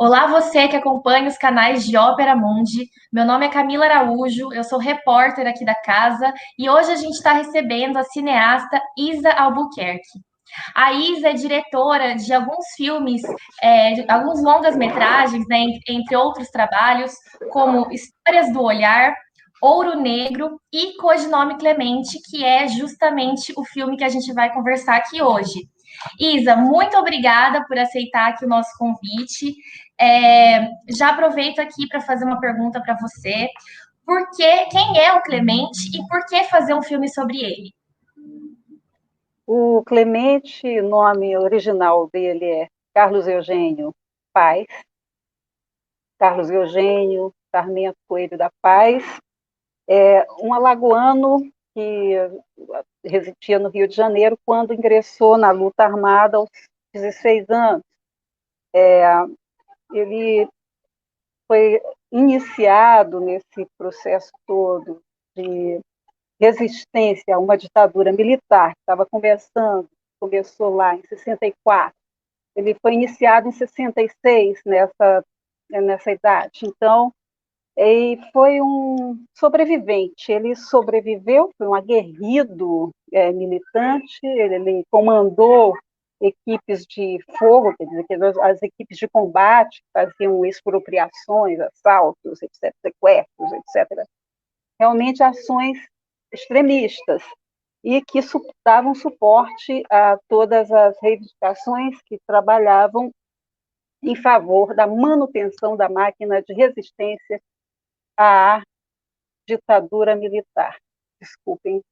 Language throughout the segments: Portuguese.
Olá, você que acompanha os canais de Ópera Mundi. Meu nome é Camila Araújo, eu sou repórter aqui da casa e hoje a gente está recebendo a cineasta Isa Albuquerque. A Isa é diretora de alguns filmes, de alguns longas-metragens, né, entre outros trabalhos, como Histórias do Olhar, Ouro Negro e Codinome Clemente, que é justamente o filme que a gente vai conversar aqui hoje. Isa, muito obrigada por aceitar aqui o nosso convite. Já aproveito aqui para fazer uma pergunta para você. Quem é o Clemente e por que fazer um filme sobre ele? O Clemente, o nome original dele é Carlos Eugênio Paz, Carlos Eugênio Sarmento Coelho da Paz, é um alagoano que residia no Rio de Janeiro quando ingressou na luta armada aos 16 anos. Ele foi iniciado nesse processo todo de resistência a uma ditadura militar que estava começou lá em 64. Ele foi iniciado em 66, nessa idade. Então, ele foi um sobrevivente. Ele sobreviveu, foi um aguerrido militante, ele comandou equipes de fogo, quer dizer, as equipes de combate faziam expropriações, assaltos, etc., sequestros, etc. Realmente ações extremistas e que davam suporte a todas as reivindicações que trabalhavam em favor da manutenção da máquina de resistência à ditadura militar. Desculpem,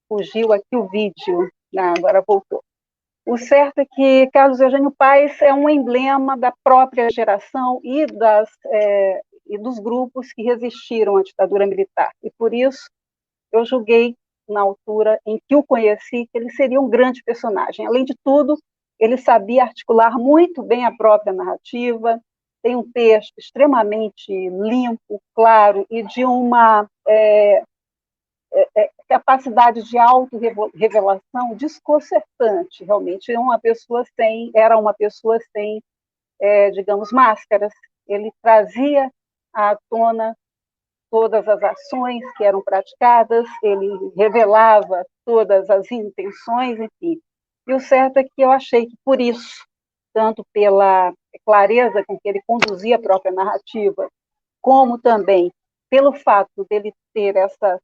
fugiu aqui o vídeo. Não, agora voltou. O certo é que Carlos Eugênio Paes é um emblema da própria geração e dos grupos que resistiram à ditadura militar. E por isso eu julguei, na altura em que o conheci, que ele seria um grande personagem. Além de tudo, ele sabia articular muito bem a própria narrativa, tem um texto extremamente limpo, claro, e de uma capacidade de autorrevelação desconcertante, realmente. Era uma pessoa sem, digamos, máscaras. Ele trazia à tona todas as ações que eram praticadas, ele revelava todas as intenções, enfim. E o certo é que eu achei que, por isso, tanto pela clareza com que ele conduzia a própria narrativa, como também pelo fato dele ter essa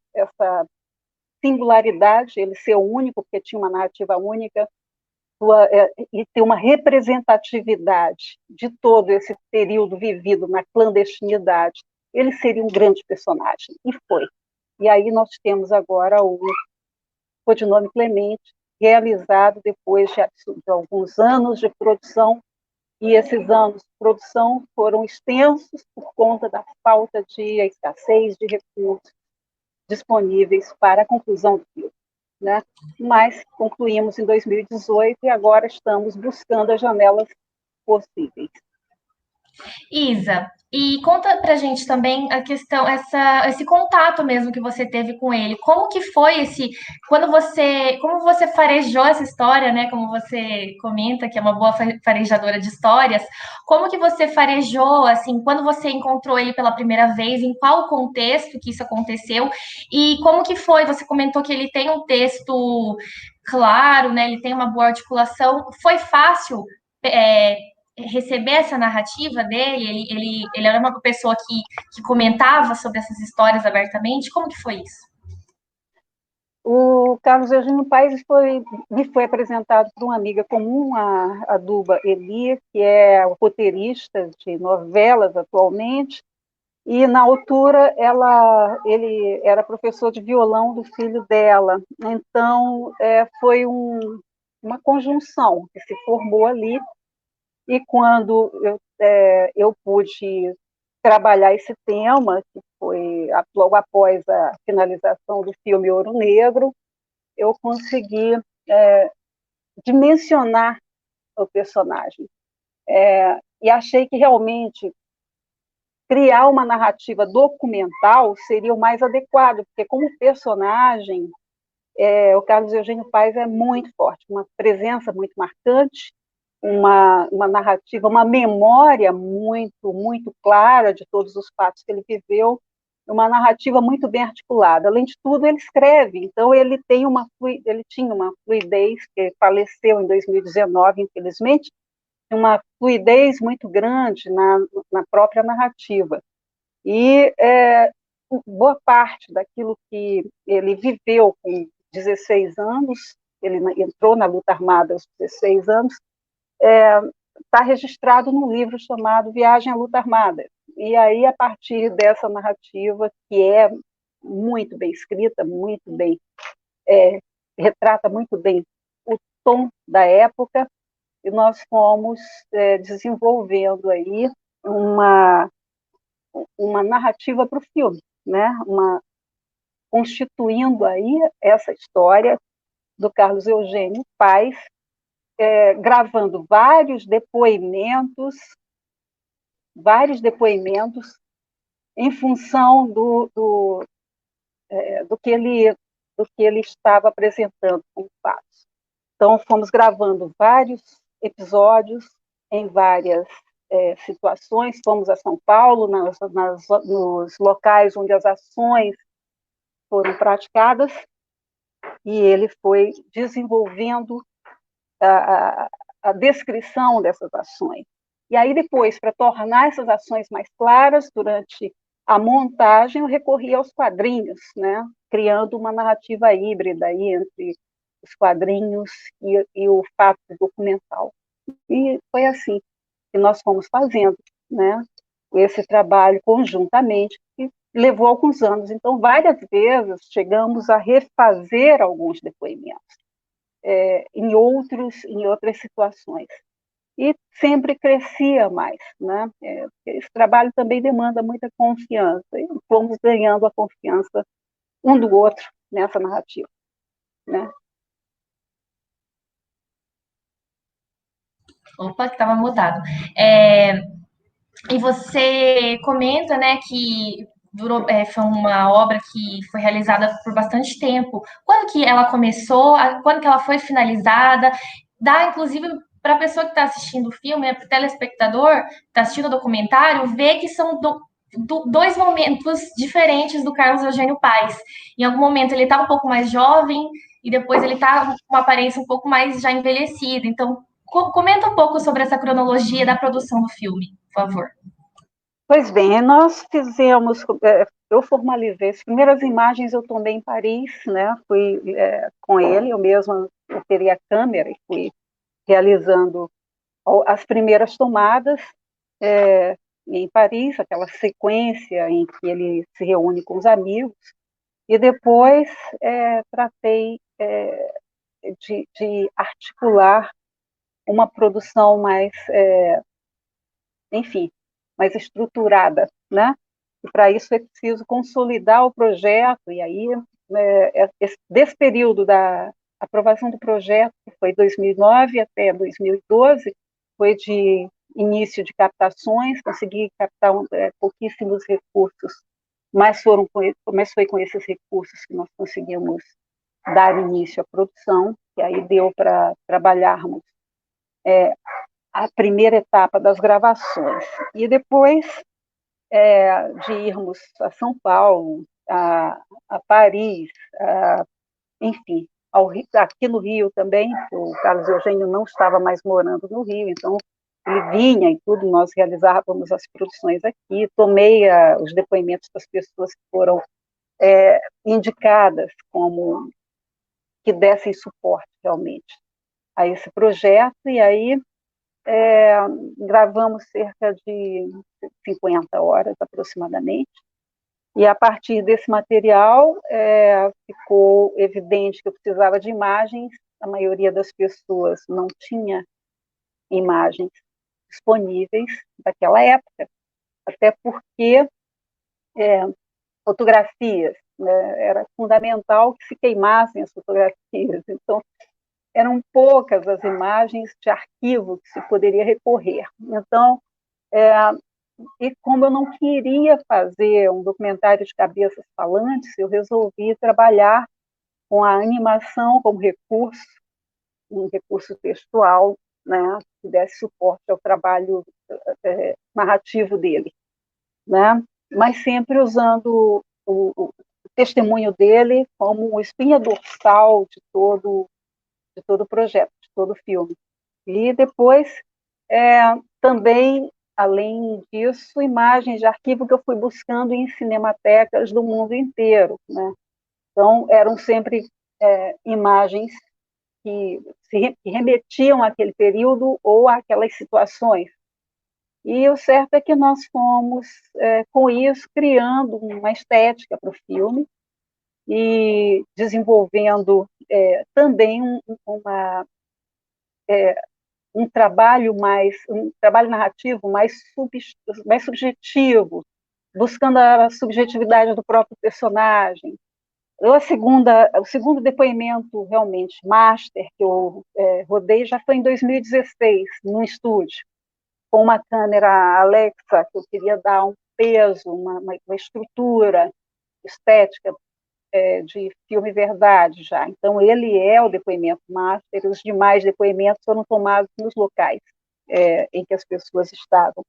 singularidade, ele ser o único, porque tinha uma narrativa única, e ter uma representatividade de todo esse período vivido na clandestinidade, ele seria um grande personagem, e foi. E aí nós temos agora o Codinome Clemente, realizado depois de alguns anos de produção, e esses anos de produção foram extensos por conta da falta de escassez de recursos disponíveis para a conclusão do filme. Né? Mas concluímos em 2018 e agora estamos buscando as janelas possíveis. Isa, e conta pra gente também a questão, esse contato mesmo que você teve com ele. Como que foi como você farejou essa história, né? Como você comenta que é uma boa farejadora de histórias. Como que você farejou, assim, quando você encontrou ele pela primeira vez, em qual contexto que isso aconteceu? E como que foi? Você comentou que ele tem um texto claro, né? Ele tem uma boa articulação. Foi fácil é, receber essa narrativa dele? Ele era uma pessoa que comentava sobre essas histórias abertamente? Como que foi isso? O Carlos Eugênio Paes me foi apresentado por uma amiga comum, a Duba Eli, que é roteirista de novelas atualmente, e na altura ele era professor de violão do filho dela. Então foi uma conjunção que se formou ali, e quando eu pude trabalhar esse tema, que foi logo após a finalização do filme Ouro Negro, eu consegui dimensionar o personagem. E achei que realmente criar uma narrativa documental seria o mais adequado, porque como personagem, o Carlos Eugênio Paes é muito forte, uma presença muito marcante, uma narrativa, uma memória muito, muito clara de todos os fatos que ele viveu, uma narrativa muito bem articulada. Além de tudo, ele escreve, então ele tinha uma fluidez, que faleceu em 2019, infelizmente, uma fluidez muito grande na própria narrativa. E boa parte daquilo que ele viveu com 16 anos, ele entrou na luta armada aos 16 anos, está registrado num livro chamado Viagem à Luta Armada. E aí, a partir dessa narrativa, que é muito bem escrita, muito bem, retrata muito bem o tom da época, e nós fomos desenvolvendo aí uma narrativa para o filme, né? Constituindo aí essa história do Carlos Eugênio Paes, gravando vários depoimentos em função do que ele estava apresentando como fatos. Então, fomos gravando vários episódios em várias situações, fomos a São Paulo, nos locais onde as ações foram praticadas, e ele foi desenvolvendo a descrição dessas ações. E aí, depois, para tornar essas ações mais claras, durante a montagem, eu recorri aos quadrinhos, né? Criando uma narrativa híbrida aí entre os quadrinhos e o fato documental. E foi assim que nós fomos fazendo, né? Esse trabalho conjuntamente, que levou alguns anos. Então, várias vezes chegamos a refazer alguns depoimentos em outras situações. E sempre crescia mais, né? Esse trabalho também demanda muita confiança, e fomos ganhando a confiança um do outro nessa narrativa, né? Opa, que estava mutado. E você comenta, né, que foi uma obra que foi realizada por bastante tempo. Quando que ela começou? Quando que ela foi finalizada? Dá, inclusive, para a pessoa que está assistindo o filme, né, para o telespectador que está assistindo o documentário, ver que são dois momentos diferentes do Carlos Eugênio Paes. Em algum momento ele está um pouco mais jovem e depois ele está com uma aparência um pouco mais já envelhecida. Então, comenta um pouco sobre essa cronologia da produção do filme, por favor. Pois bem, nós fizemos, eu formalizei, as primeiras imagens eu tomei em Paris, né? Fui com ele, eu mesma operei a câmera e fui realizando as primeiras tomadas em Paris, aquela sequência em que ele se reúne com os amigos, e depois tratei de articular uma produção mais, enfim, mais estruturada, né? E para isso é preciso consolidar o projeto, e aí, desse período da aprovação do projeto, que foi 2009 até 2012, foi de início de captações, consegui captar pouquíssimos recursos, mas foi com esses recursos que nós conseguimos dar início à produção, e aí deu para trabalharmos a primeira etapa das gravações. E depois de irmos a São Paulo, a Paris, enfim, aqui no Rio também, o Carlos Eugênio não estava mais morando no Rio, então ele vinha e tudo, nós realizávamos as produções aqui, tomei os depoimentos das pessoas que foram indicadas como que dessem suporte realmente a esse projeto, e aí gravamos cerca de 50 horas aproximadamente, e a partir desse material ficou evidente que eu precisava de imagens, a maioria das pessoas não tinha imagens disponíveis daquela época, até porque fotografias, né, era fundamental que se queimassem as fotografias, então eram poucas as imagens de arquivo que se poderia recorrer. Então, e como eu não queria fazer um documentário de cabeças falantes, eu resolvi trabalhar com a animação como recurso, um recurso textual, né, que desse suporte ao trabalho narrativo dele, né? Mas sempre usando o testemunho dele como espinha dorsal de todo o projeto, de todo o filme. E depois, também, além disso, imagens de arquivo que eu fui buscando em cinematecas do mundo inteiro, né? Então, eram sempre imagens que remetiam àquele período ou àquelas situações. E o certo é que nós fomos, com isso, criando uma estética para o filme e desenvolvendo também um trabalho narrativo mais subjetivo, buscando a subjetividade do próprio personagem. O segundo depoimento realmente master que eu rodei já foi em 2016, num estúdio, com uma câmera Alexa, que eu queria dar um peso, uma estrutura estética de filme verdade já. Então, ele é o depoimento master, e os demais depoimentos foram tomados nos locais em que as pessoas estavam.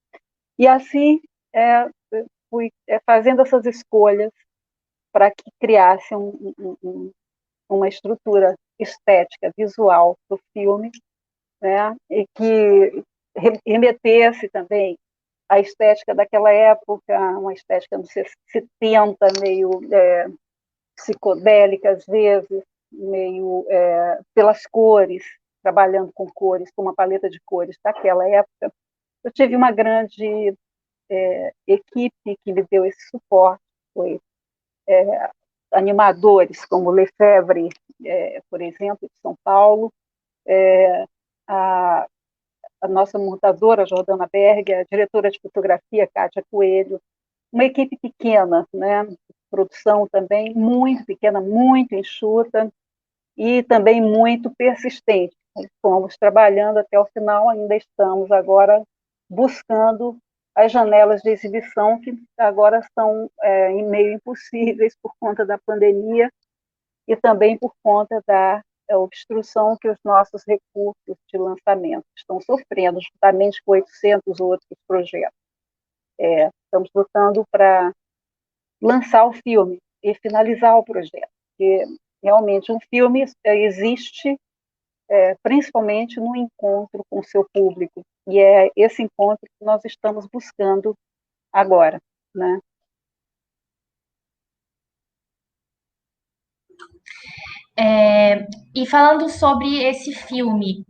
E assim, fui fazendo essas escolhas para que criasse uma estrutura estética, visual do filme, né? E que remetesse também à estética daquela época, uma estética dos 70, meio psicodélica às vezes, meio pelas cores, trabalhando com cores, com uma paleta de cores daquela época. Eu tive uma grande equipe que me deu esse suporte, foi animadores como Lefebvre, por exemplo, de São Paulo, a, a nossa montadora, Jordana Berg, a diretora de fotografia, Kátia Coelho, uma equipe pequena, né? Produção também muito pequena, muito enxuta e também muito persistente. Fomos trabalhando até o final, ainda estamos agora buscando as janelas de exibição que agora são meio impossíveis por conta da pandemia e também por conta da obstrução que os nossos recursos de lançamento estão sofrendo, juntamente com 800 outros projetos. Estamos lutando para lançar o filme e finalizar o projeto, porque realmente um filme existe principalmente no encontro com o seu público, e é esse encontro que nós estamos buscando agora, né? E falando sobre esse filme,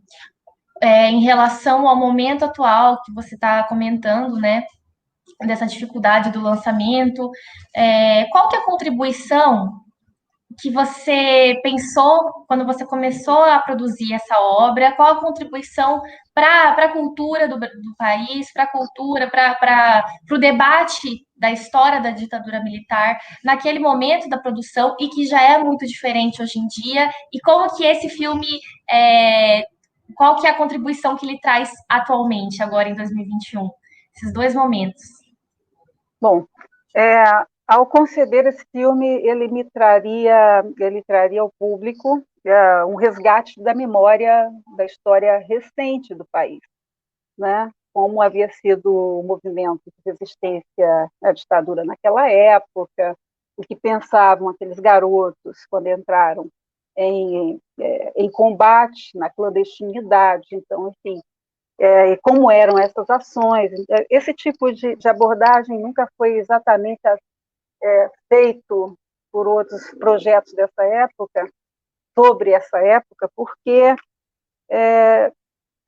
em relação ao momento atual que você está comentando, né, dessa dificuldade do lançamento, qual que é a contribuição que você pensou quando você começou a produzir essa obra? Qual a contribuição para a cultura do país, para a cultura, para o debate da história da ditadura militar naquele momento da produção e que já é muito diferente hoje em dia? E como que esse filme, qual que é a contribuição que ele traz atualmente, agora em 2021? Esses dois momentos. Bom, ao conceber esse filme, ele traria ao público um resgate da memória da história recente do país, né? Como havia sido o movimento de resistência à ditadura naquela época, o que pensavam aqueles garotos quando entraram em combate na clandestinidade. Então, enfim, e como eram essas ações. Esse tipo de abordagem nunca foi exatamente feito por outros projetos dessa época, sobre essa época, porque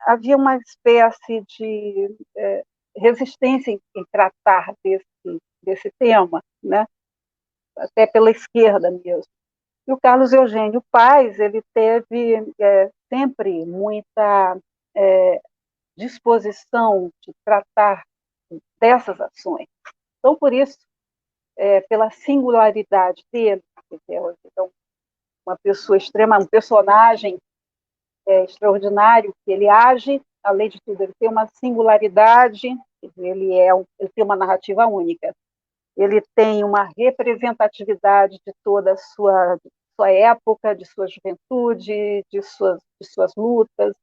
havia uma espécie de resistência em tratar desse tema, né? Até pela esquerda mesmo. E o Carlos Eugênio Paes, ele teve sempre muita disposição de tratar dessas ações. Então, por isso, pela singularidade dele, então, uma pessoa extrema, um personagem extraordinário, que ele age, além de tudo, ele tem uma singularidade, ele tem uma narrativa única, ele tem uma representatividade de toda a sua época, de sua juventude, de suas lutas,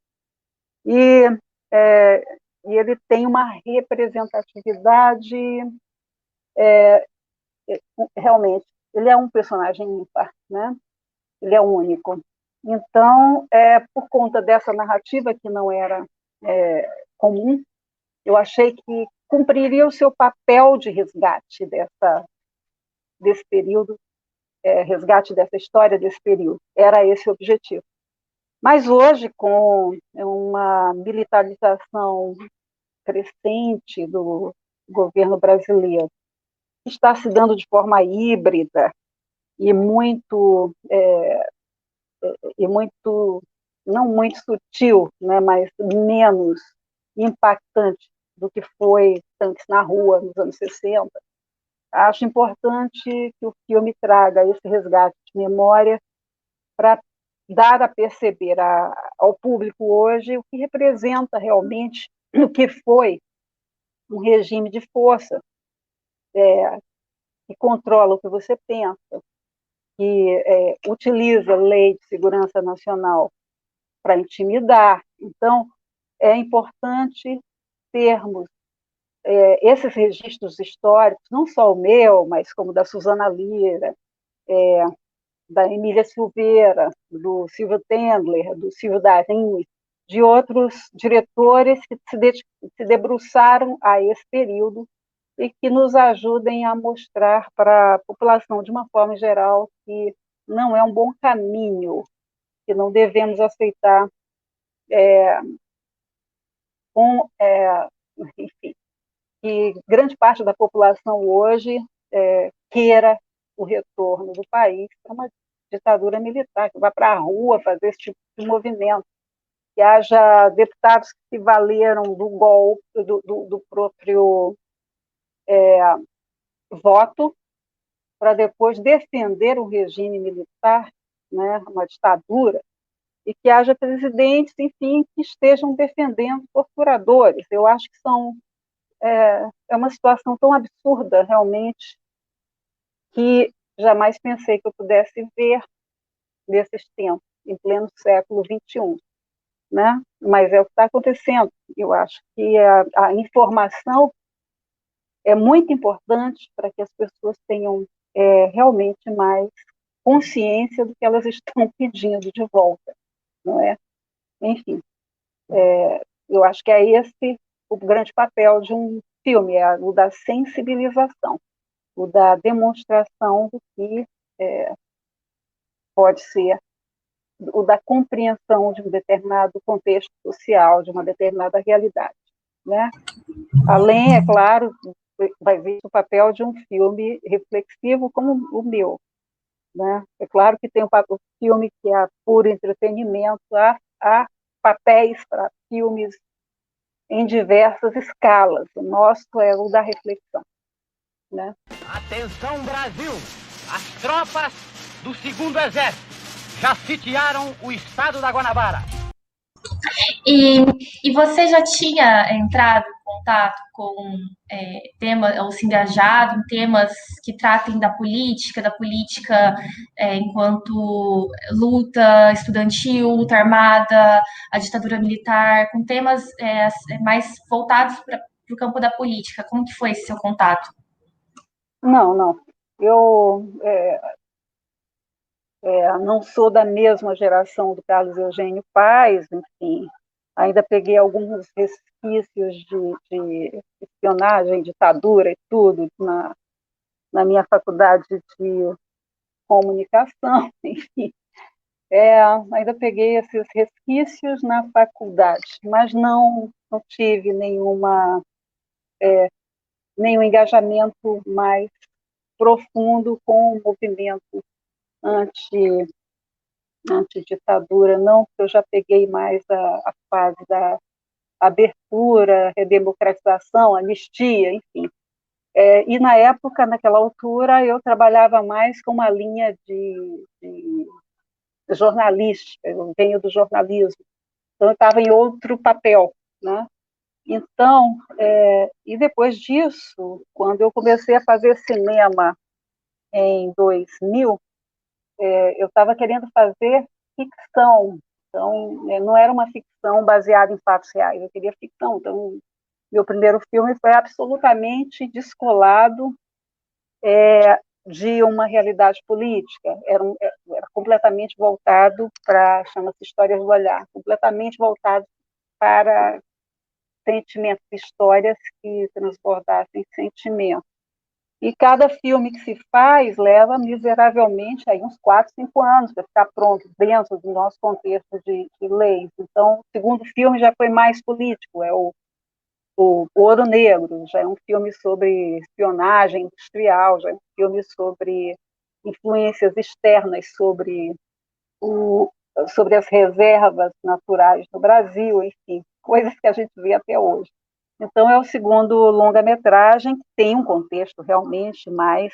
e e ele tem uma representatividade, realmente, ele é um personagem ímpar, né? Ele é único. Então, por conta dessa narrativa que não era comum, eu achei que cumpriria o seu papel de resgate desse período, resgate dessa história desse período. Era esse o objetivo. Mas hoje, com uma militarização crescente do governo brasileiro, que está se dando de forma híbrida e muito, não muito sutil, né, mas menos impactante do que foi Tanques na Rua nos anos 60. Acho importante que o filme traga esse resgate de memória para dar a perceber ao público hoje o que representa realmente o que foi um regime de força, que controla o que você pensa, que utiliza a lei de segurança nacional para intimidar. Então, é importante termos esses registros históricos, não só o meu, mas como da Suzana Lira, da Emília Silveira, do Silvio Tendler, do Silvio Darim, de outros diretores que se debruçaram a esse período e que nos ajudem a mostrar para a população, de uma forma geral, que não é um bom caminho, que não devemos aceitar enfim, que grande parte da população hoje queira o retorno do país para uma ditadura militar, que vá para a rua fazer esse tipo de movimento, que haja deputados que se valeram do golpe, do próprio voto, para depois defender o regime militar, né, uma ditadura, e que haja presidentes, enfim, que estejam defendendo torturadores. Eu acho que uma situação tão absurda, realmente, que jamais pensei que eu pudesse ver nesses tempos, em pleno século XXI. Né? Mas é o que está acontecendo. Eu acho que a informação é muito importante para que as pessoas tenham realmente mais consciência do que elas estão pedindo de volta, não é? Enfim, eu acho que é esse o grande papel de um filme, o da sensibilização, o da demonstração do que pode ser, o da compreensão de um determinado contexto social, de uma determinada realidade, né? Além, é claro, vai vir o papel de um filme reflexivo como o meu, né? É claro que tem um filme que é puro entretenimento, há papéis para filmes em diversas escalas. O nosso é o da reflexão, né? Atenção, Brasil! As tropas do Segundo Exército já sitiaram o estado da Guanabara. E, e você já tinha entrado em contato com temas, ou se engajado em temas que tratem da política enquanto luta estudantil, luta armada, a ditadura militar, com temas mais voltados para o campo da política? Como que foi esse seu contato? Não, não. Eu não sou da mesma geração do Carlos Eugênio Paes, enfim, ainda peguei alguns resquícios de espionagem, ditadura e tudo na minha faculdade de comunicação, enfim. Ainda peguei esses resquícios na faculdade, mas não tive nenhum engajamento mais profundo com o movimento anti antiditadura, não, porque eu já peguei mais a fase da abertura, redemocratização, anistia, enfim. E na época, naquela altura, eu trabalhava mais com uma linha de jornalística, eu venho do jornalismo, então eu estava em outro papel, né? Então, e depois disso, quando eu comecei a fazer cinema em 2000, eu estava querendo fazer ficção Então, não era uma ficção baseada em fatos reais, eu queria ficção. Então, meu primeiro filme foi absolutamente descolado de uma realidade política, era completamente voltado para, chama-se Histórias do Olhar, completamente voltado para sentimentos, histórias que transbordassem sentimentos. E cada filme que se faz leva miseravelmente aí uns 4, 5 anos para ficar pronto dentro do nosso contexto de leis. Então, o segundo filme já foi mais político, é o Ouro Negro, já é um filme sobre espionagem industrial, já é um filme sobre influências externas sobre as reservas naturais no Brasil, enfim, coisas que a gente vê até hoje. Então, é o segundo longa-metragem que tem um contexto realmente mais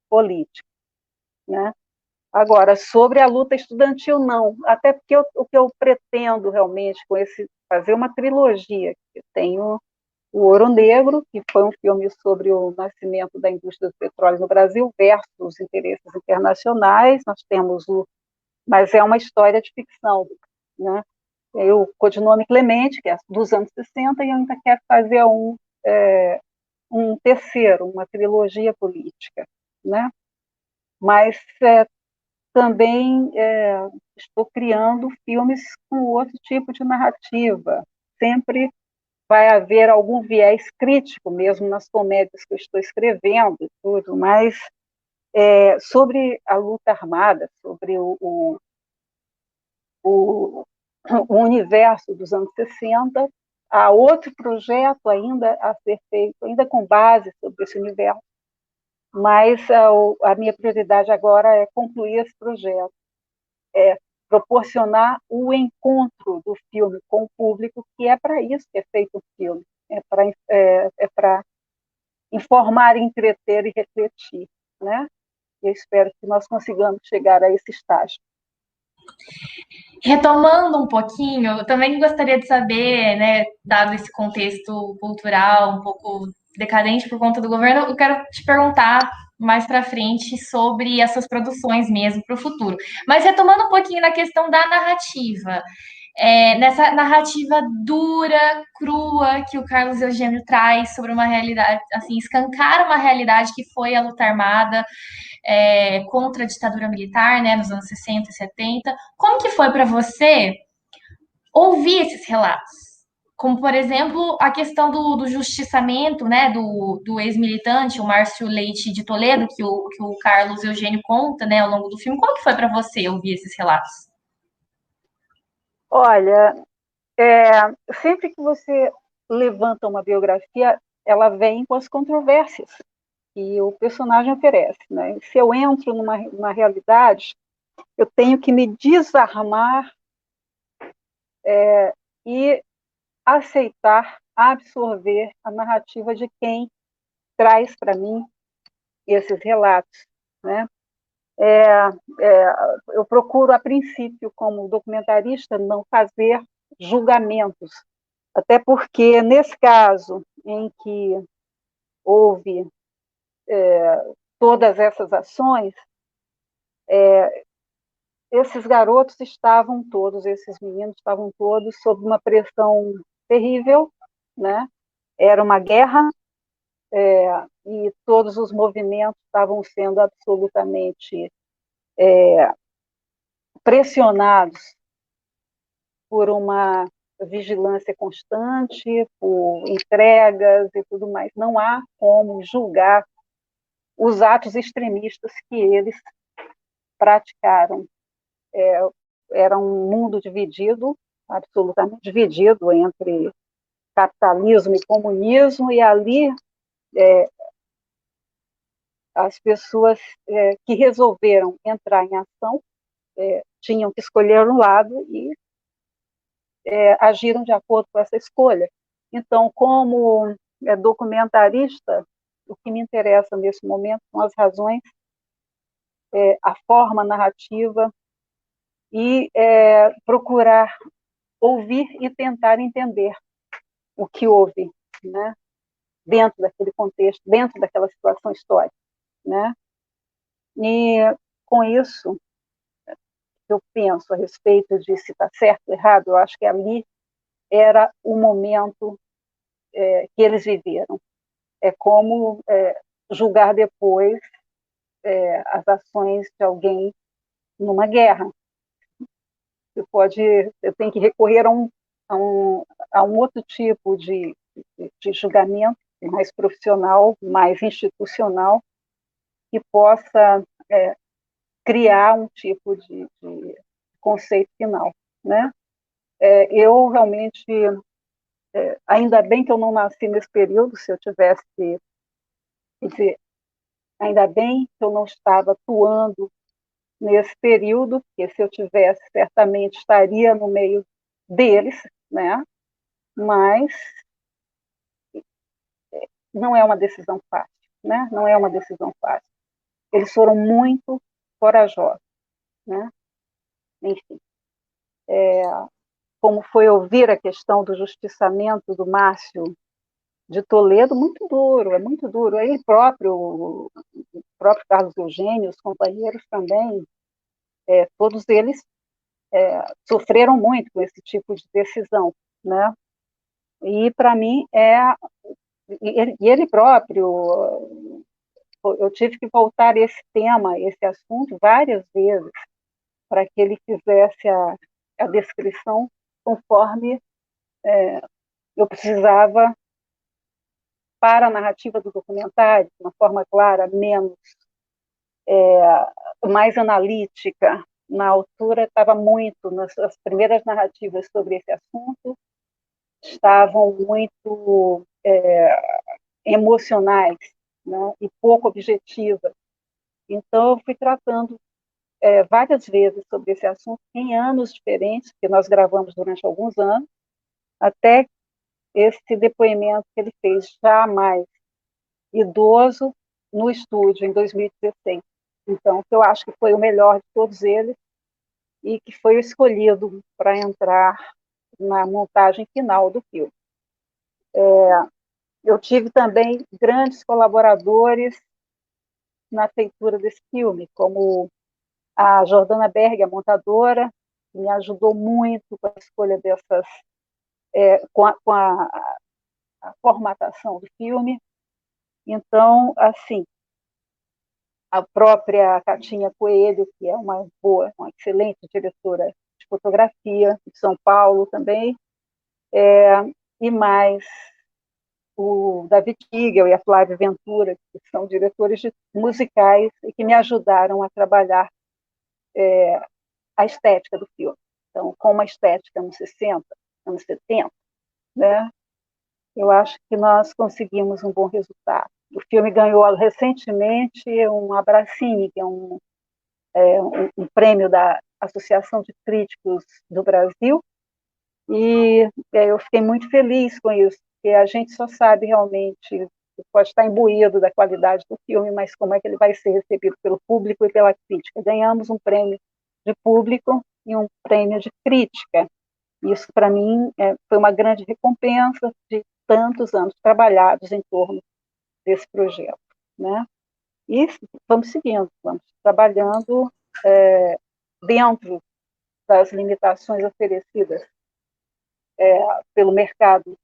político, né? Agora, sobre a luta estudantil, não. Até porque o que eu pretendo realmente com fazer uma trilogia. Eu tenho o Ouro Negro, que foi um filme sobre o nascimento da indústria do petróleo no Brasil versus os interesses internacionais. Nós temos mas é uma história de ficção, né? O Codinome Clemente, que é dos anos 60, e eu ainda quero fazer um terceiro, uma trilogia política, né? Mas também estou criando filmes com outro tipo de narrativa. Sempre vai haver algum viés crítico, mesmo nas comédias que eu estou escrevendo e tudo, mas sobre a luta armada, sobre o universo dos anos 60, há outro projeto ainda a ser feito, ainda com base sobre esse universo, mas a minha prioridade agora é concluir esse projeto, proporcionar o encontro do filme com o público, que é para isso que é feito o filme, para informar, entreter e refletir, né? Eu espero que nós consigamos chegar a esse estágio. Retomando um pouquinho, eu também gostaria de saber, né, dado esse contexto cultural um pouco decadente por conta do governo, eu quero te perguntar mais para frente sobre essas produções mesmo para o futuro. Mas retomando um pouquinho na questão da narrativa, nessa narrativa dura, crua que o Carlos Eugênio traz sobre uma realidade, assim, escancara uma realidade que foi a luta armada, contra a ditadura militar, né, nos anos 60 e 70. Como que foi para você ouvir esses relatos? Como, por exemplo, a questão do justiçamento, né, do ex-militante, o Márcio Leite de Toledo, que o Carlos Eugênio conta, né, ao longo do filme. Como que foi para você ouvir esses relatos? Olha, sempre que você levanta uma biografia, ela vem com as controvérsias que o personagem oferece, né? Se eu entro numa realidade, eu tenho que me desarmar e aceitar, absorver a narrativa de quem traz para mim esses relatos, né? Eu procuro, a princípio, como documentarista, não fazer julgamentos, até porque, nesse caso em que houve todas essas ações, esses garotos estavam todos, esses meninos estavam todos sob uma pressão terrível, né? Era uma guerra, e todos os movimentos estavam sendo absolutamente pressionados por uma vigilância constante, por entregas e tudo mais. Não há como julgar os atos extremistas que eles praticaram. Era um mundo dividido, absolutamente dividido entre capitalismo e comunismo, e ali as pessoas que resolveram entrar em ação tinham que escolher um lado e agiram de acordo com essa escolha. Então, como documentarista, o que me interessa nesse momento são as razões, a forma narrativa e procurar ouvir e tentar entender o que houve, né, dentro daquele contexto, dentro daquela situação histórica, né? E com isso que eu penso a respeito de se está certo ou errado, eu acho que ali era o momento que eles viveram. É como julgar depois as ações de alguém numa guerra. Eu tenho que recorrer a um outro tipo de julgamento, mais profissional, mais institucional, que possa criar um tipo de conceito final, né? Eu realmente, ainda bem que eu não nasci nesse período, se eu tivesse, quer dizer, ainda bem que eu não estava atuando nesse período, porque se eu tivesse, certamente estaria no meio deles, né? Mas não é uma decisão fácil, né? Não é uma decisão fácil. Eles foram muito corajosos, né? Enfim, como foi ouvir a questão do justiçamento do Márcio de Toledo, muito duro, é muito duro. Ele próprio, o próprio Carlos Eugênio, os companheiros também, todos eles sofreram muito com esse tipo de decisão, né? E para mim e ele próprio, eu tive que voltar esse tema, esse assunto várias vezes para que ele fizesse a descrição conforme eu precisava para a narrativa do documentário, de uma forma clara, menos, mais analítica. Na altura estava muito, as primeiras narrativas sobre esse assunto estavam muito emocionais, né, e pouco objetivas. Então, eu fui tratando várias vezes sobre esse assunto, em anos diferentes, que nós gravamos durante alguns anos, até esse depoimento que ele fez já mais idoso no estúdio, em 2016. Então, que eu acho que foi o melhor de todos eles e que foi o escolhido para entrar na montagem final do filme. Eu tive também grandes colaboradores na feitura desse filme, como a Jordana Berg, a montadora, que me ajudou muito com a escolha dessas, com a formatação do filme. Então, assim, a própria Catinha Coelho, que é uma excelente diretora de fotografia, de São Paulo também, e mais o David Kigel e a Flávia Ventura, que são diretores musicais e que me ajudaram a trabalhar a estética do filme. Então, com uma estética anos 60, anos 70, né, eu acho que nós conseguimos um bom resultado. O filme ganhou recentemente um Abracine, que é um prêmio da Associação de Críticos do Brasil, e eu fiquei muito feliz com isso, porque a gente só sabe realmente, pode estar imbuído da qualidade do filme, mas como é que ele vai ser recebido pelo público e pela crítica. Ganhamos um prêmio de público e um prêmio de crítica. Isso, para mim, foi uma grande recompensa de tantos anos trabalhados em torno desse projeto, né? E vamos seguindo, vamos trabalhando dentro das limitações oferecidas pelo mercado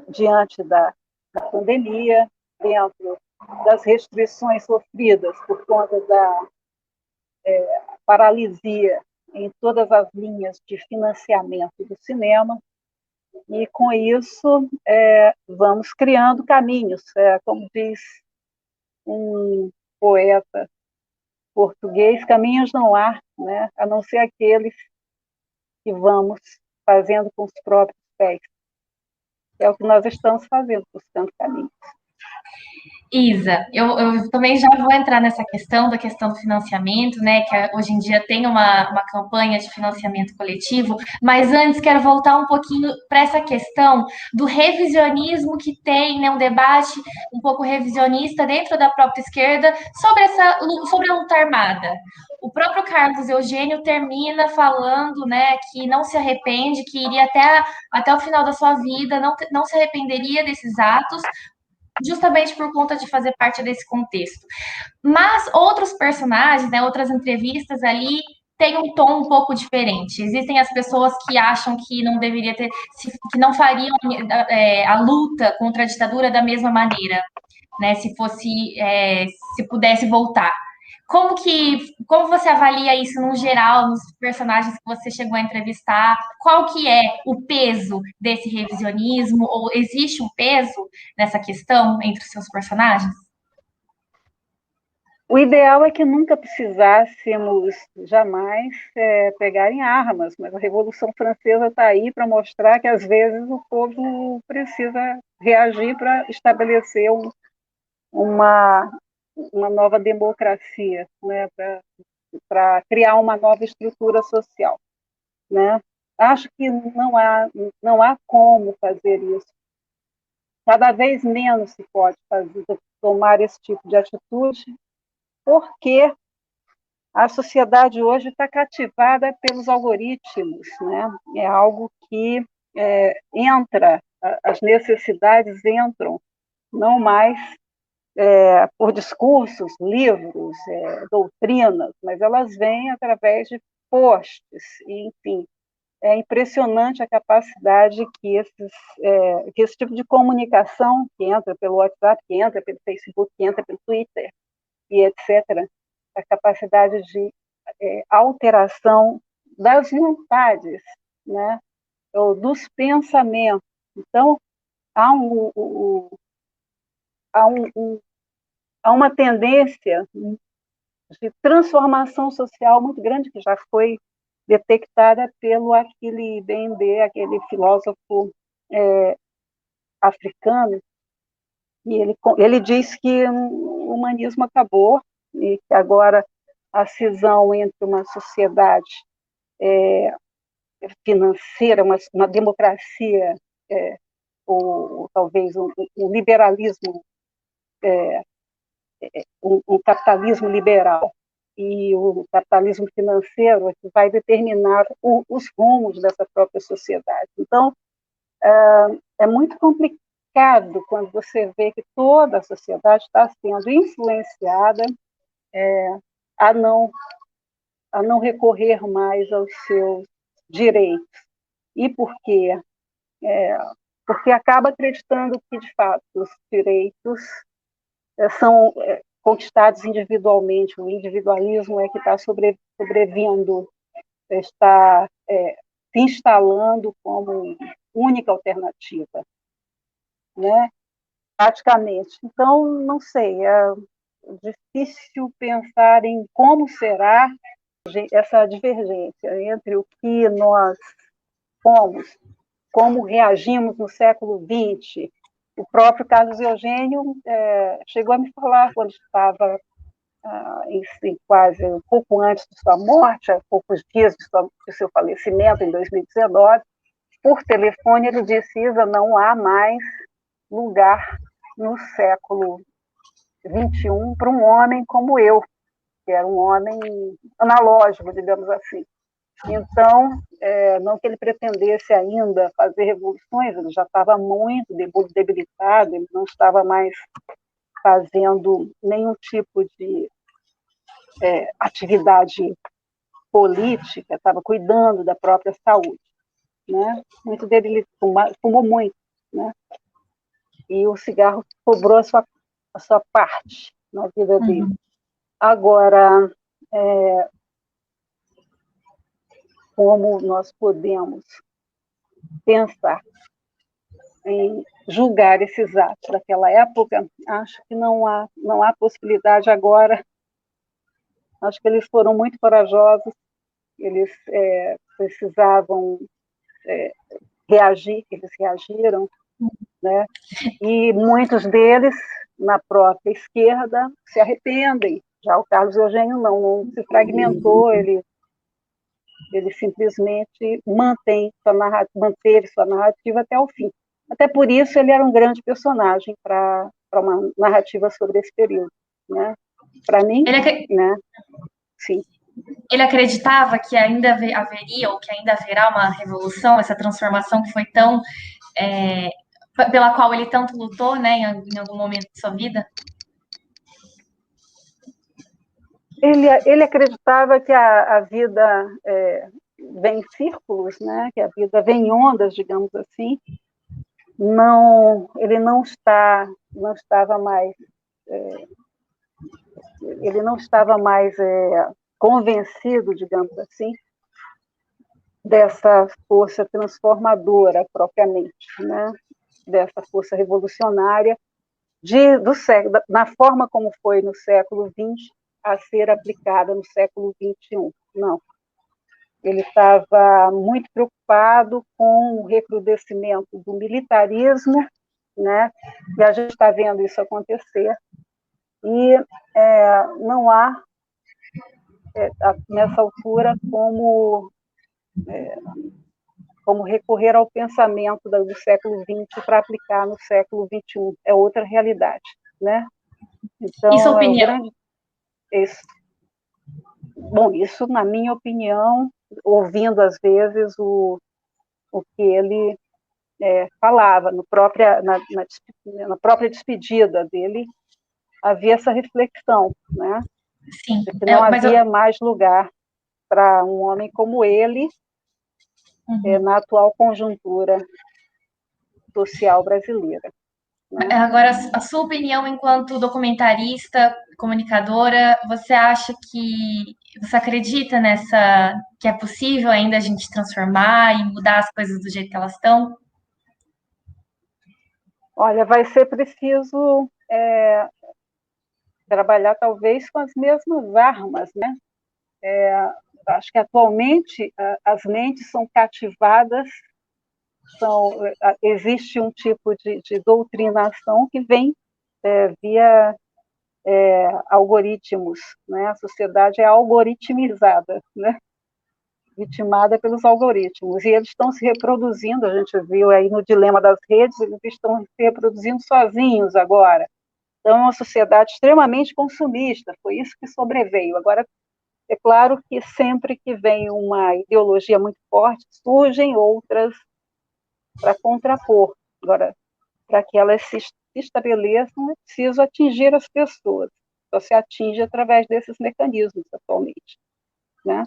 diante da pandemia, dentro das restrições sofridas por conta da paralisia em todas as linhas de financiamento do cinema, e com isso vamos criando caminhos, como diz um poeta português, caminhos não há, né, a não ser aqueles que vamos fazendo com os próprios pés. É o que nós estamos fazendo, buscando caminhos. Isa, eu também já vou entrar nessa questão da questão do financiamento, né? Que hoje em dia tem uma campanha de financiamento coletivo, mas antes quero voltar um pouquinho para essa questão do revisionismo que tem, né? Um debate um pouco revisionista dentro da própria esquerda sobre a luta armada. O próprio Carlos Eugênio termina falando, né, que não se arrepende, que iria até o final da sua vida, não se arrependeria desses atos, justamente por conta de fazer parte desse contexto. Mas outros personagens, né, outras entrevistas ali, tem um tom um pouco diferente. Existem as pessoas que acham que não deveria ter, que não fariam a luta contra a ditadura da mesma maneira, né? Se fosse, se pudesse voltar. Como você avalia isso no geral, nos personagens que você chegou a entrevistar? Qual que é o peso desse revisionismo? Ou existe um peso nessa questão entre os seus personagens? O ideal é que nunca precisássemos jamais pegar em armas, mas a Revolução Francesa está aí para mostrar que às vezes o povo precisa reagir para estabelecer uma, uma nova democracia, né? Para criar uma nova estrutura social, né? Acho que não há como fazer isso. Cada vez menos se pode tomar esse tipo de atitude, porque a sociedade hoje está cativada pelos algoritmos, né? É algo que entra, as necessidades entram, não mais por discursos, livros, doutrinas, mas elas vêm através de posts, e, enfim. É impressionante a capacidade que esse tipo de comunicação, que entra pelo WhatsApp, que entra pelo Facebook, que entra pelo Twitter, e etc., a capacidade de alteração das vontades, né, ou dos pensamentos. Então, há, há, há uma tendência de transformação social muito grande que já foi detectada pelo Achille Mbembe, aquele filósofo africano, e ele diz que o humanismo acabou e que agora a cisão entre uma sociedade financeira, uma democracia, ou talvez um liberalismo, um capitalismo liberal, e o capitalismo financeiro é que vai determinar os rumos dessa própria sociedade. Então, é muito complicado quando você vê que toda a sociedade está sendo influenciada a não, a não recorrer mais aos seus direitos. E por quê? Porque acaba acreditando que, de fato, os direitos são conquistados individualmente, o individualismo é que está sobrevivendo, está se instalando como única alternativa, né? Praticamente. Então, não sei, é difícil pensar em como será essa divergência entre o que nós fomos, como reagimos no século XX. O próprio Carlos Eugênio chegou a me falar quando estava quase um pouco antes de sua morte, há poucos dias de seu falecimento, em 2019, por telefone, ele disse: Isa, não há mais lugar no século XXI para um homem como eu, que era um homem analógico, digamos assim. Então, não que ele pretendesse ainda fazer revoluções, ele já estava muito debilitado, ele não estava mais fazendo nenhum tipo de atividade política, estava cuidando da própria saúde, né? Muito debilitado, fumou muito, né? E o cigarro cobrou a sua parte na vida dele. Agora, como nós podemos pensar em julgar esses atos daquela época, acho que não há possibilidade agora. Acho que eles foram muito corajosos, eles precisavam reagir, eles reagiram, né? E muitos deles, na própria esquerda, se arrependem. Já o Carlos Eugênio não se fragmentou, ele simplesmente manteve sua narrativa até o fim. Até por isso ele era um grande personagem para uma narrativa sobre esse período, né? Para mim, né? Sim. Ele acreditava que ainda haveria ou que ainda haverá uma revolução, essa transformação que foi tão pela qual ele tanto lutou, né, em algum momento de sua vida? Ele acreditava que a vida vem em círculos, né? Que a vida vem em ondas, digamos assim. Ele não estava mais convencido, digamos assim, dessa força transformadora propriamente, né? Dessa força revolucionária na forma como foi no século XX a ser aplicada no século XXI. Não. Ele estava muito preocupado com o recrudescimento do militarismo, né? E a gente está vendo isso acontecer. E não há, nessa altura, como recorrer ao pensamento do século XX para aplicar no século XXI. É outra realidade, né? Então, E sua opinião? Bom, isso, na minha opinião, ouvindo às vezes o que ele falava, na própria despedida dele, havia essa reflexão, né? Sim, De que não mas havia mais lugar para um homem como ele na atual conjuntura social brasileira. Né? Agora, a sua opinião enquanto documentarista, comunicadora, você acredita que é possível ainda a gente transformar e mudar as coisas do jeito que elas estão? Olha, vai ser preciso trabalhar talvez com as mesmas armas, né? Acho que atualmente as mentes são cativadas, existe um tipo de doutrinação que vem via algoritmos, né? A sociedade é algoritmizada, né? Vitimada pelos algoritmos, e eles estão se reproduzindo, a gente viu aí no dilema das redes, eles estão se reproduzindo sozinhos agora. Então, é uma sociedade extremamente consumista, foi isso que sobreveio. Agora, é claro que sempre que vem uma ideologia muito forte, surgem outras para contrapor. Agora, para que elas se estabeleçam, é preciso atingir as pessoas. Só se atinge através desses mecanismos atualmente. Né?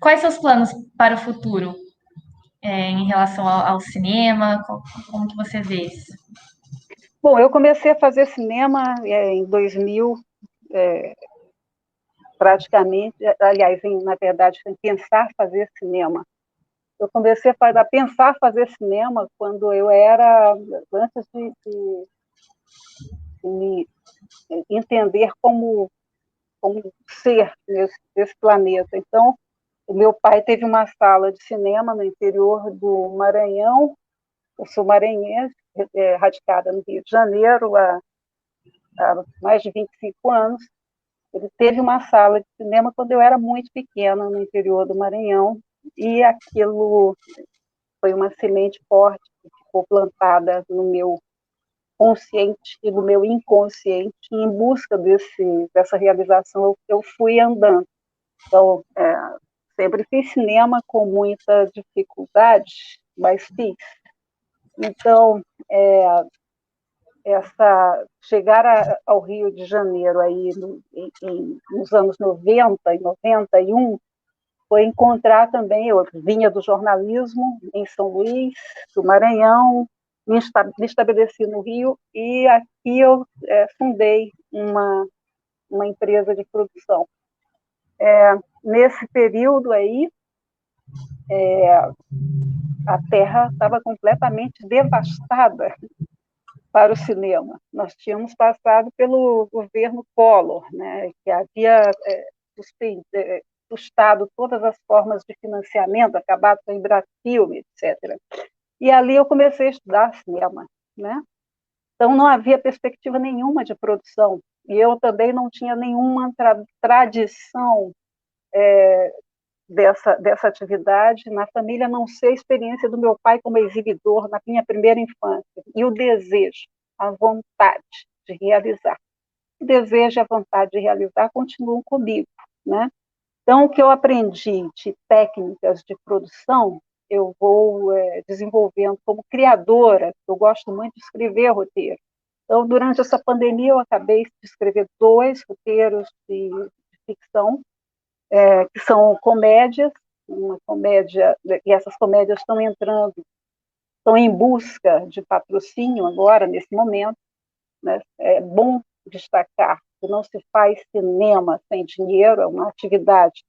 Quais seus planos para o futuro em relação ao cinema? Como que você vê isso? Bom, eu comecei a fazer cinema em 2000, praticamente, aliás, na verdade, em pensar fazer cinema. Eu comecei a pensar fazer cinema quando eu era, antes de me entender como ser nesse planeta. Então, o meu pai teve uma sala de cinema no interior do Maranhão. Eu sou maranhense, radicada no Rio de Janeiro há mais de 25 anos. Ele teve uma sala de cinema quando eu era muito pequena, no interior do Maranhão, e aquilo foi uma semente forte que ficou plantada no meu consciente e no meu inconsciente, e em busca dessa realização eu fui andando. Então, sempre fiz cinema com muita dificuldade, mas fiz. Então, chegar ao Rio de Janeiro aí nos anos 90 e 91 foi encontrar também, eu vinha do jornalismo em São Luís, do Maranhão, me estabeleci no Rio e aqui eu fundei uma empresa de produção. Nesse período aí, a terra estava completamente devastada para o cinema. Nós tínhamos passado pelo governo Collor, né, que havia sustado todas as formas de financiamento, acabado com a Embrafilme, etc. E ali eu comecei a estudar cinema, né? Então não havia perspectiva nenhuma de produção, e eu também não tinha nenhuma tradição dessa atividade. Na família, não sei a experiência do meu pai como exibidor na minha primeira infância, e o desejo, a vontade de realizar. O desejo e a vontade de realizar continuam comigo, né? Então, o que eu aprendi de técnicas de produção, eu vou desenvolvendo como criadora. Eu gosto muito de escrever roteiro. Então, durante essa pandemia, eu acabei de escrever 2 roteiros de ficção, que são comédias, uma comédia, e essas comédias estão em busca de patrocínio agora, nesse momento, né? É bom destacar que não se faz cinema sem dinheiro, é uma atividade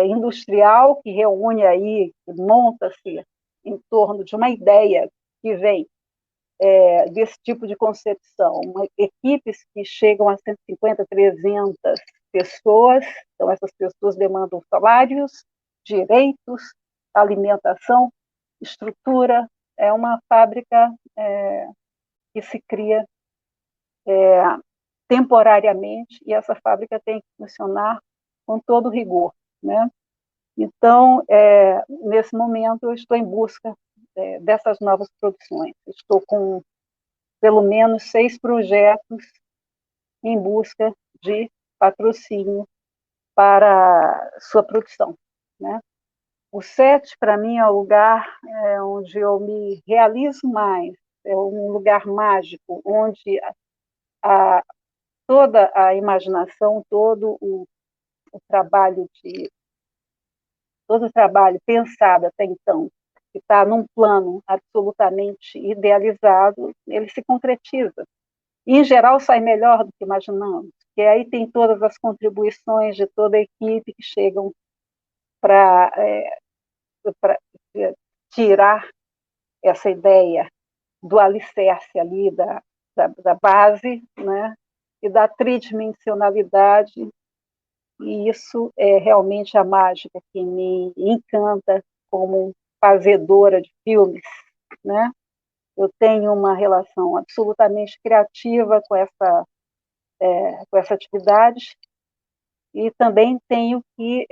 industrial que reúne aí, que monta-se em torno de uma ideia que vem desse tipo de concepção. Equipes que chegam a 150, 300 pessoas, então essas pessoas demandam salários, direitos, alimentação, estrutura. É uma fábrica que se cria temporariamente e essa fábrica tem que funcionar com todo rigor, né? Então, nesse momento, eu estou em busca dessas novas produções. Estou com pelo menos 6 projetos em busca de patrocínio para sua produção, né? O set, para mim, é o lugar onde eu me realizo mais, é um lugar mágico, onde toda a imaginação, trabalho todo o trabalho pensado até então, que está num plano absolutamente idealizado, ele se concretiza. E, em geral, sai melhor do que imaginamos, porque aí tem todas as contribuições de toda a equipe que chegam para tirar essa ideia do alicerce ali, da base, né? E da tridimensionalidade, e isso é realmente a mágica que me encanta como fazedora de filmes, né? Eu tenho uma relação absolutamente criativa com essa atividade e também tenho que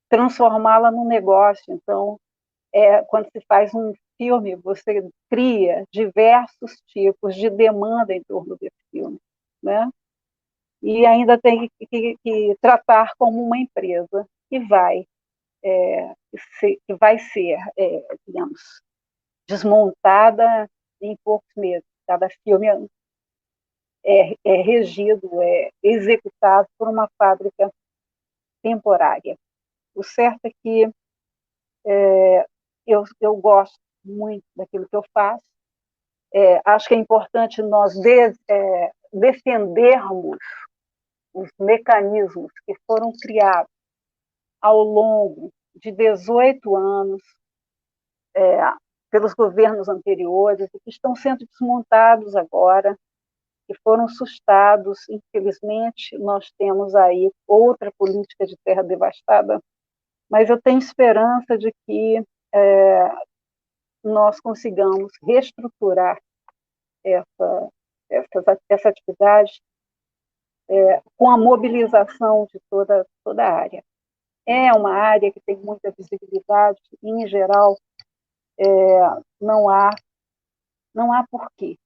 transformá-la num negócio. Então, quando se faz um filme, você cria diversos tipos de demanda em torno desse filme, né? E ainda tem que tratar como uma empresa que vai ser, digamos, desmontada em poucos meses. Cada filme é regido, é executado por uma fábrica temporária. O certo é que eu gosto muito daquilo que eu faço. Acho que é importante nós defendermos os mecanismos que foram criados ao longo de 18 anos pelos governos anteriores e que estão sendo desmontados agora, que foram sustados. Infelizmente, nós temos aí outra política de terra devastada, mas eu tenho esperança de que nós consigamos reestruturar essa atividade com a mobilização de toda a área. É uma área que tem muita visibilidade e, em geral, não há porquê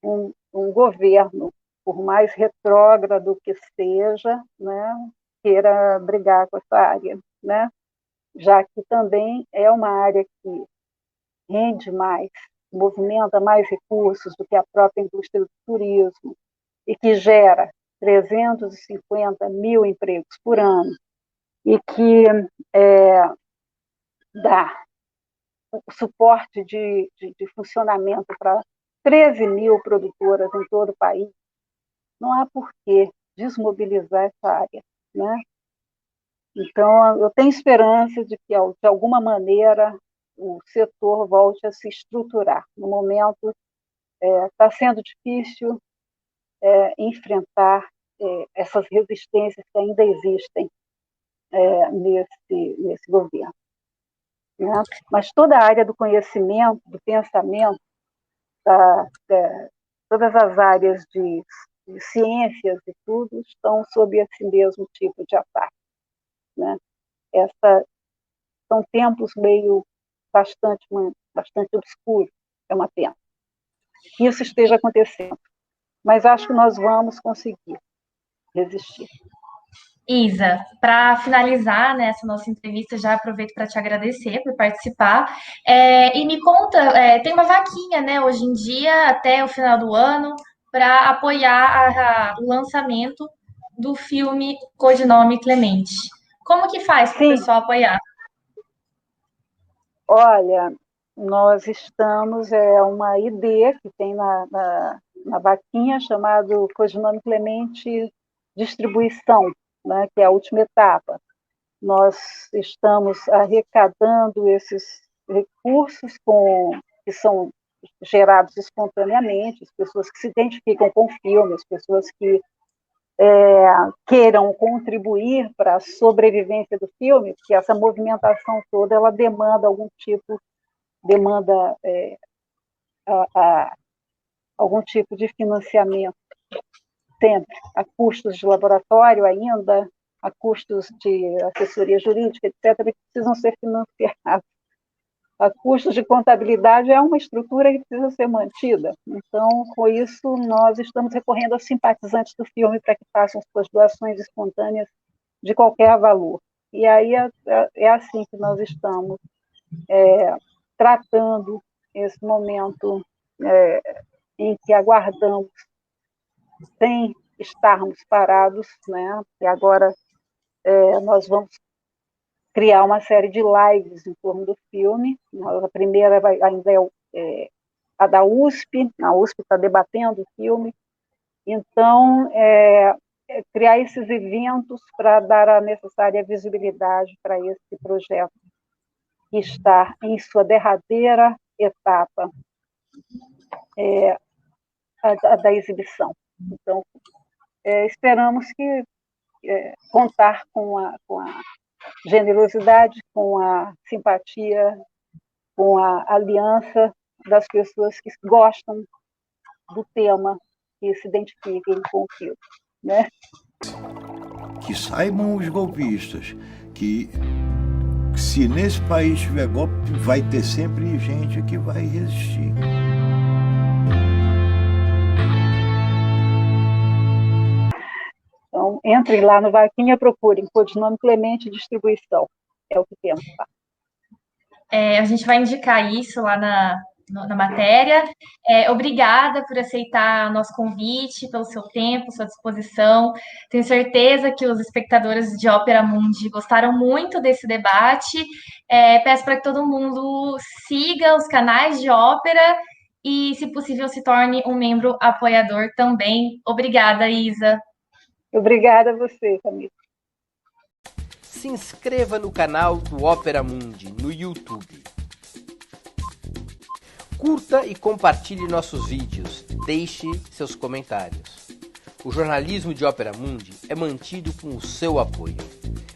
um governo, por mais retrógrado que seja, né, queira brigar com essa área, né? Já que também é uma área que rende mais, movimenta mais recursos do que a própria indústria do turismo e que gera 350 mil empregos por ano e que dá suporte de funcionamento para 13 mil produtoras em todo o país. Não há por que desmobilizar essa área, né? Então, eu tenho esperança de que, de alguma maneira, o setor volte a se estruturar. No momento, está sendo difícil enfrentar essas resistências que ainda existem nesse governo, né? Mas toda a área do conhecimento, do pensamento, todas as áreas de ciências e tudo estão sob esse mesmo tipo de ataque, né? São tempos meio bastante obscuros, é uma pena que isso esteja acontecendo, mas acho que nós vamos conseguir resistir. Isa, para finalizar, né, essa nossa entrevista, já aproveito para te agradecer por participar. E me conta, tem uma vaquinha, né, hoje em dia, até o final do ano, para apoiar o lançamento do filme Codinome Clemente. Como que faz para o Sim, pessoal apoiar? olha, nós estamos, uma ID que tem na vaquinha, chamado Codinome Clemente Distribuição, né, que é a última etapa. Nós estamos arrecadando esses recursos que são gerados espontaneamente, as pessoas que se identificam com o filme, as pessoas que queiram contribuir para a sobrevivência do filme, porque essa movimentação toda ela demanda algum tipo de financiamento, sempre, a custos de laboratório ainda, a custos de assessoria jurídica, etc., que precisam ser financiados. A custos de contabilidade é uma estrutura que precisa ser mantida. Então, com isso, nós estamos recorrendo aos simpatizantes do filme para que façam suas doações espontâneas de qualquer valor. E aí é assim que nós estamos tratando esse momento em que aguardamos, sem estarmos parados, né? E agora nós vamos criar uma série de lives em torno do filme. A primeira ainda é a da USP, a USP está debatendo o filme. Então, criar esses eventos para dar a necessária visibilidade para esse projeto que está em sua derradeira etapa da exibição. Então, esperamos que contar com a generosidade, com a simpatia, com a aliança das pessoas que gostam do tema, que se identifiquem com o filme, né? Que saibam os golpistas que se nesse país tiver golpe, vai ter sempre gente que vai resistir. Então, entrem lá no Vaquinha, procurem Codinome Clemente Distribuição. É o que temos lá. A gente vai indicar isso lá na matéria. Obrigada por aceitar nosso convite, pelo seu tempo, sua disposição. Tenho certeza que os espectadores de Ópera Mundi gostaram muito desse debate. Peço para que todo mundo siga os canais de ópera e, se possível, se torne um membro apoiador também. Obrigada, Isa. Obrigada a você, Camila. Se inscreva no canal do Ópera Mundi no YouTube. Curta e compartilhe nossos vídeos. Deixe seus comentários. O jornalismo de Ópera Mundi é mantido com o seu apoio.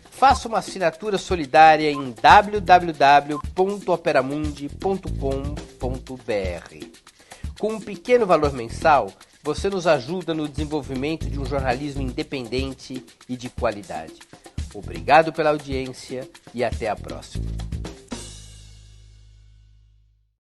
Faça uma assinatura solidária em www.operamundi.com.br. Com um pequeno valor mensal, você nos ajuda no desenvolvimento de um jornalismo independente e de qualidade. Obrigado pela audiência e até a próxima.